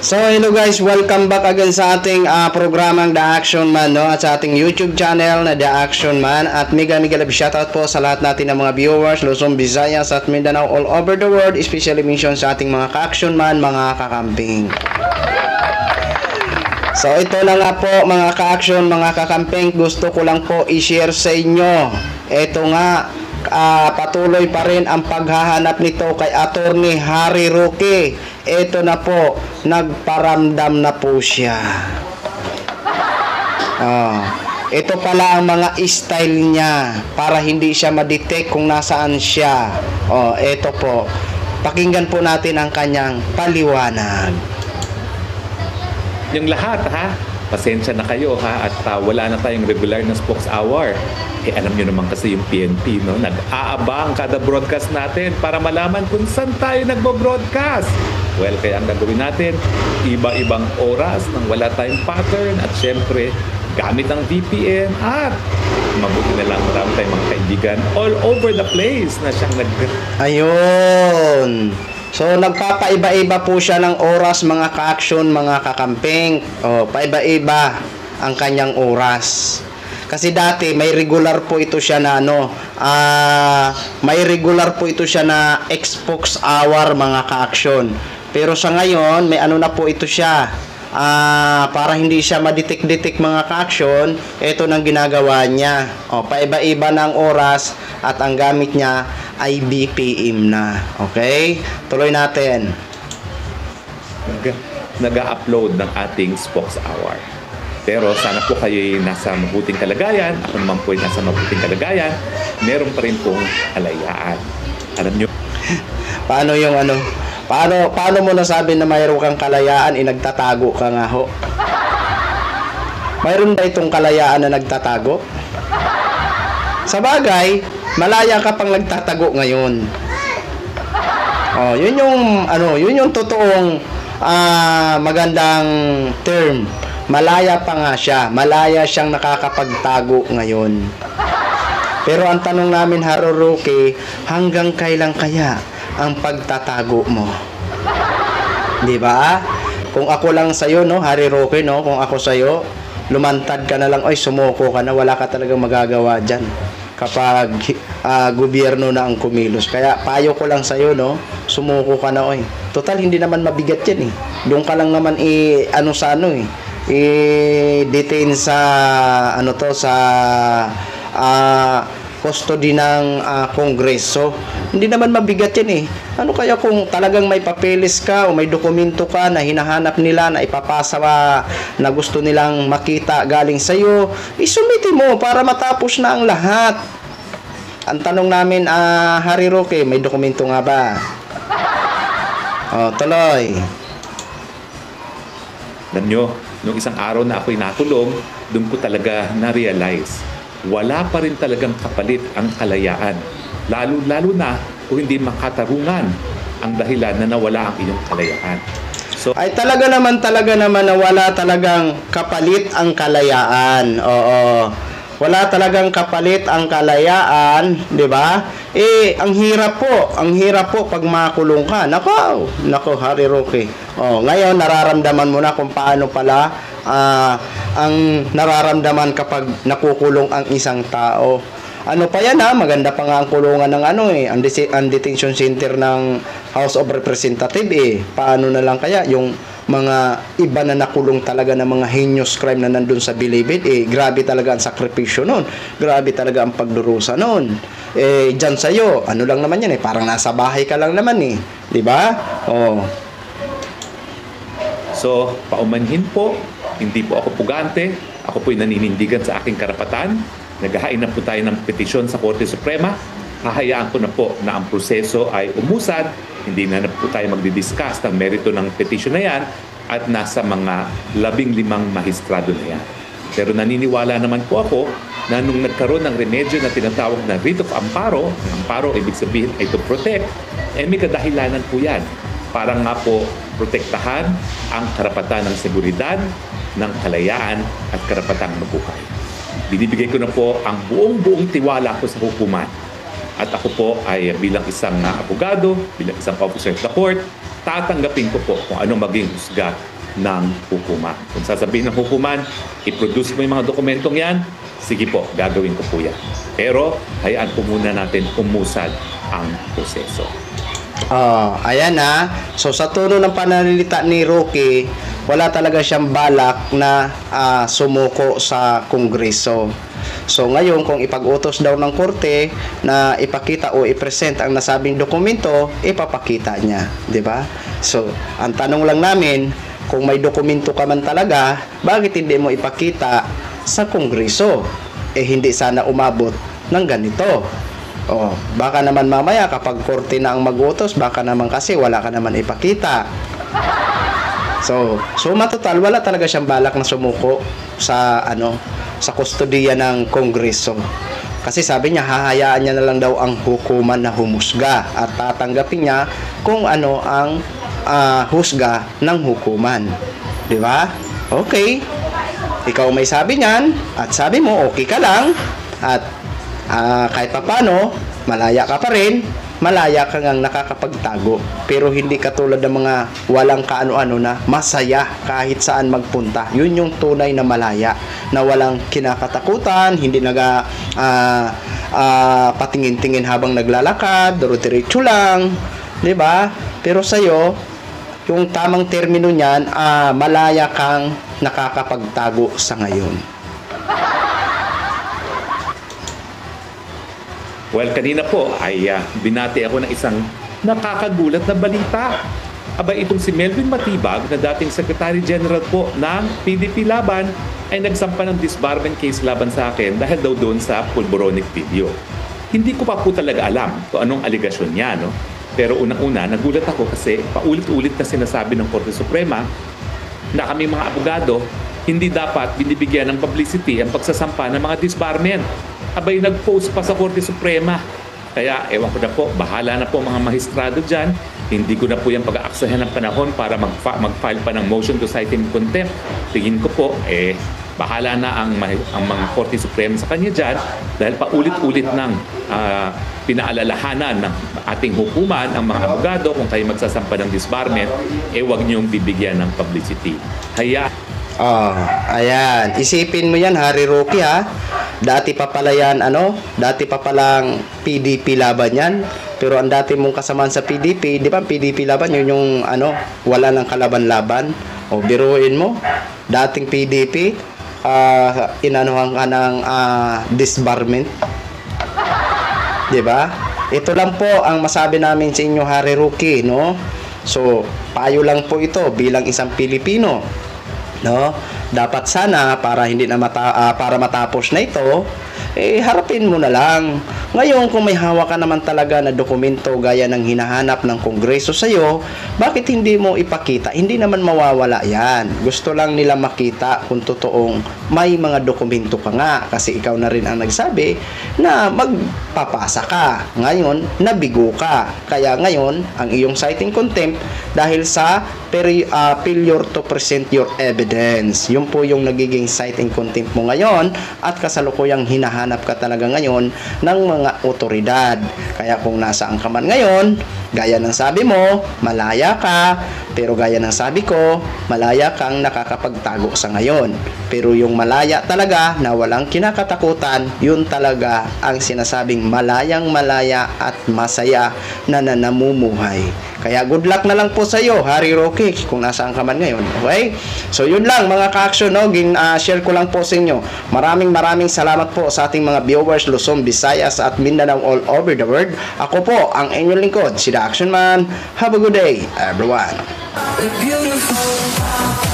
So hello guys, welcome back again sa ating programang The Action Man, no? At sa ating YouTube channel na The Action Man. At mega love shoutout po sa lahat natin ng mga viewers Luzon, Visayas at Mindanao all over the world, especially mention sa ating mga ka-action man, mga kakamping. So ito na nga po mga ka-action, mga kakamping, gusto ko lang po i-share sa inyo. Ito nga, patuloy pa rin ang paghahanap nito kay Attorney Harry Roque. Ito na po, nagparamdam na po siya. Ito pala ang mga style niya para hindi siya ma-detect kung nasaan siya. Ito po, pakinggan po natin ang kanyang paliwanag. Yung lahat pasensya na kayo at wala na tayong regular na spokes hour. Alam nyo naman kasi yung PNP, no? Nag-aabang kada broadcast natin para malaman kung saan tayo nagbo-broadcast. Well, kaya ang gagawin natin, iba-ibang oras nang wala tayong pattern at syempre, gamit ang VPN at mabuti na lang marami tayong mga kaibigan all over the place na siyang Ayun! So, nagpapaiba-iba po siya ng oras, mga ka-action, mga kakamping. Paiba-iba ang kanyang oras. Kasi dati, may regular po ito siya na may regular po ito siya na Xbox hour, mga ka-action. Pero sa ngayon, may na po ito siya. Para hindi siya ma-detect mga ka-action, ito nang ginagawa niya. Paiba-iba ng oras at ang gamit niya ay BPM na. Okay? Tuloy natin. Nag-upload ng ating spokes hour. Pero sana po kayo'y nasa mabuting kalagayan. Ako naman po ay nasa mabuting kalagayan. Meron pa rin pong kalayaan. Alam nyo? Paano yung Paano mo nasabi na mayroon kang kalayaan, nagtatago ka nga ho? Mayroon ba itong kalayaan na nagtatago? Sa bagay, malaya ka pang nagtatago ngayon. Yun yung totoong magandang term. Malaya pa nga siya. Malaya siyang nakakapagtago ngayon. Pero ang tanong namin, Harry Roque, hanggang kailan kaya ang pagtatago mo? Di ba? Kung ako lang sa'yo, no, Harry Roque, no, kung ako sa'yo, lumantad ka na lang, sumuko ka na, wala ka talagang magagawa dyan kapag gobyerno na ang kumilos. Kaya payo ko lang sa'yo, no, sumuko ka na, total hindi naman mabigat yan doon ka lang naman i-detain sa custody ng Kongreso. Hindi naman mabigat yan Ano kaya kung talagang may papeles ka o may dokumento ka na hinahanap nila na ipapasa na gusto nilang makita galing sa'yo, isumiti mo para matapos na ang lahat. Ang tanong namin, Harry Roque, may dokumento nga ba? Tuloy. Alam nyo, nung isang araw na ako'y nakulong, doon ko talaga na-realize wala pa rin talagang kapalit ang kalayaan. Lalo na kung hindi makatarungan ang dahilan na nawala ang iyong kalayaan. So, ay talaga naman na wala talagang kapalit ang kalayaan. Oo. Wala talagang kapalit ang kalayaan, 'di ba? Ang hirap po pag makulong ka. Nako, Harry Roque. Ngayon nararamdaman mo na kung paano pala ang nararamdaman kapag nakukulong ang isang tao. Ano pa yan maganda pa nga ang kulungan ng ang detention center ng House of Representatives Paano na lang kaya yung mga iba na nakulong talaga ng mga heinous crime na nandun sa Bilibid, grabe talaga ang sakripisyo nun. Grabe talaga ang pagdurusa nun. Dyan sa'yo, lang naman yan parang nasa bahay ka lang naman di ba? So, paumanhin po, hindi po ako pugante, ako po'y naninindigan sa aking karapatan. Naghahain na po tayo ng petisyon sa Korte Suprema. Hahayaan ko na po na ang proseso ay umusad. Hindi na po tayo magdidiscuss ng merito ng petisyon na yan at nasa mga 15 mahistrado na yan. Pero naniniwala naman po ako na nung nagkaroon ng remedyo na tinatawag na writ of amparo, ang amparo ibig sabihin ay to protect, may kadahilanan po yan para nga po protektahan ang karapatan ng seguridad, ng kalayaan at karapatang mabuhay. Binibigay ko na po ang buong tiwala ko sa hukuman. At ako po ay bilang isang abogado, bilang isang officer of the court, tatanggapin ko po kung ano maging husga ng hukuman. Kung sasabihin ng hukuman, i-produce mo yung mga dokumentong yan, sige po, gagawin ko po yan. Pero hayaan po muna natin umusad ang proseso. Ayan na. So sa tono ng pananalita ni Roque, wala talaga siyang balak na sumuko sa Kongreso. So ngayon, kung ipag-utos daw ng korte na ipakita o i-present ang nasabing dokumento, ipapakita niya, 'di ba? So ang tanong lang namin, kung may dokumento ka man talaga, bakit hindi mo ipakita sa Kongreso? Hindi sana umabot ng ganito. Baka naman mamaya kapag korte na ang mag-utos, baka naman kasi wala ka naman ipakita. So matotal, wala talaga siyang balak na sumuko sa sa kustodiya ng Kongreso. Kasi sabi niya, hahayaan niya na lang daw ang hukuman na humusga at tatanggapin niya kung ano ang husga ng hukuman. 'Di ba? Okay. Ikaw may sabi niyan at sabi mo okay ka lang at kahit papano, malaya ka pa rin, malaya ka ngang nakakapagtago. Pero hindi katulad ng mga walang kaano-ano na masaya kahit saan magpunta. Yun yung tunay na malaya, na walang kinakatakutan, hindi patingin-tingin habang naglalakad, duro-diretso lang, 'di ba? Pero sa'yo, yung tamang termino niyan, malaya kang nakakapagtago sa ngayon. Well, kanina po ay binati ako ng isang nakakagulat na balita. Aba, itong si Melvin Matibag na dating Secretary General po ng PDP Laban ay nagsampa ng disbarment case laban sa akin dahil daw doon sa pulboronic video. Hindi ko pa po talaga alam kung anong aligasyon niya, no? Pero unang-una, nagulat ako kasi paulit-ulit na sinasabi ng Korte Suprema na kami mga abogado, hindi dapat binibigyan ng publicity ang pagsasampa ng mga disbarment. Abay, nag-post pa sa Korte Suprema. Kaya, ewan ko na po, bahala na po mga mahistrado dyan. Hindi ko na po yung pag-aaksayan ng panahon para mag-file pa ng motion to cite in contempt. Tingin ko po, bahala na ang mga Korte Suprema sa kanya dyan dahil paulit-ulit ng pinaalalahanan ng ating hukuman, ang mga abogado, kung kayo magsasampa ng disbarment, huwag niyong bibigyan ng publicity. Ayan. Isipin mo yan, Harry Roque, ha? Dati pa pala yan, dati pa palang PDP Laban yan. Pero ang dati mong kasamaan sa PDP, di ba PDP Laban, yun yung, wala ng kalaban-laban. Biruin mo, dating PDP, inanuhan ka ng disbarment. Di ba? Ito lang po ang masabi namin sa inyo, Harry Roque, no? So, payo lang po ito bilang isang Pilipino, no? Dapat sana para hindi na para matapos na ito, harapin mo na lang. Ngayon, kung may hawak ka naman talaga na dokumento gaya ng hinahanap ng Kongreso sa iyo, bakit hindi mo ipakita? Hindi naman mawawala yan. Gusto lang nila makita kung totoong may mga dokumento ka nga, kasi ikaw na rin ang nagsabi na magpapasa ka. Ngayon, nabigo ka. Kaya ngayon, ang iyong citing contempt dahil sa failure to present your evidence. Yun po yung nagiging citing contempt mo ngayon at kasalukuyang hinahanap ka talaga ngayon ng mga otoridad. Kaya kung nasaan ka man ngayon, gaya ng sabi mo, malaya ka, pero gaya ng sabi ko, malaya kang nakakapagtago sa ngayon. Pero yung malaya talaga na walang kinakatakutan, yun talaga ang sinasabing malayang malaya at masaya na namumuhay. Kaya good luck na lang po sa iyo, Harry Roque, kung nasaan ka man ngayon. Okay? So yun lang mga ka-action, no? Share ko lang po sa inyo. Maraming salamat po sa ating mga viewers Luzon, Visayas at Mindanao all over the world. Ako po ang inyong lingkod, si The Action Man. Have a good day, everyone. Beautiful.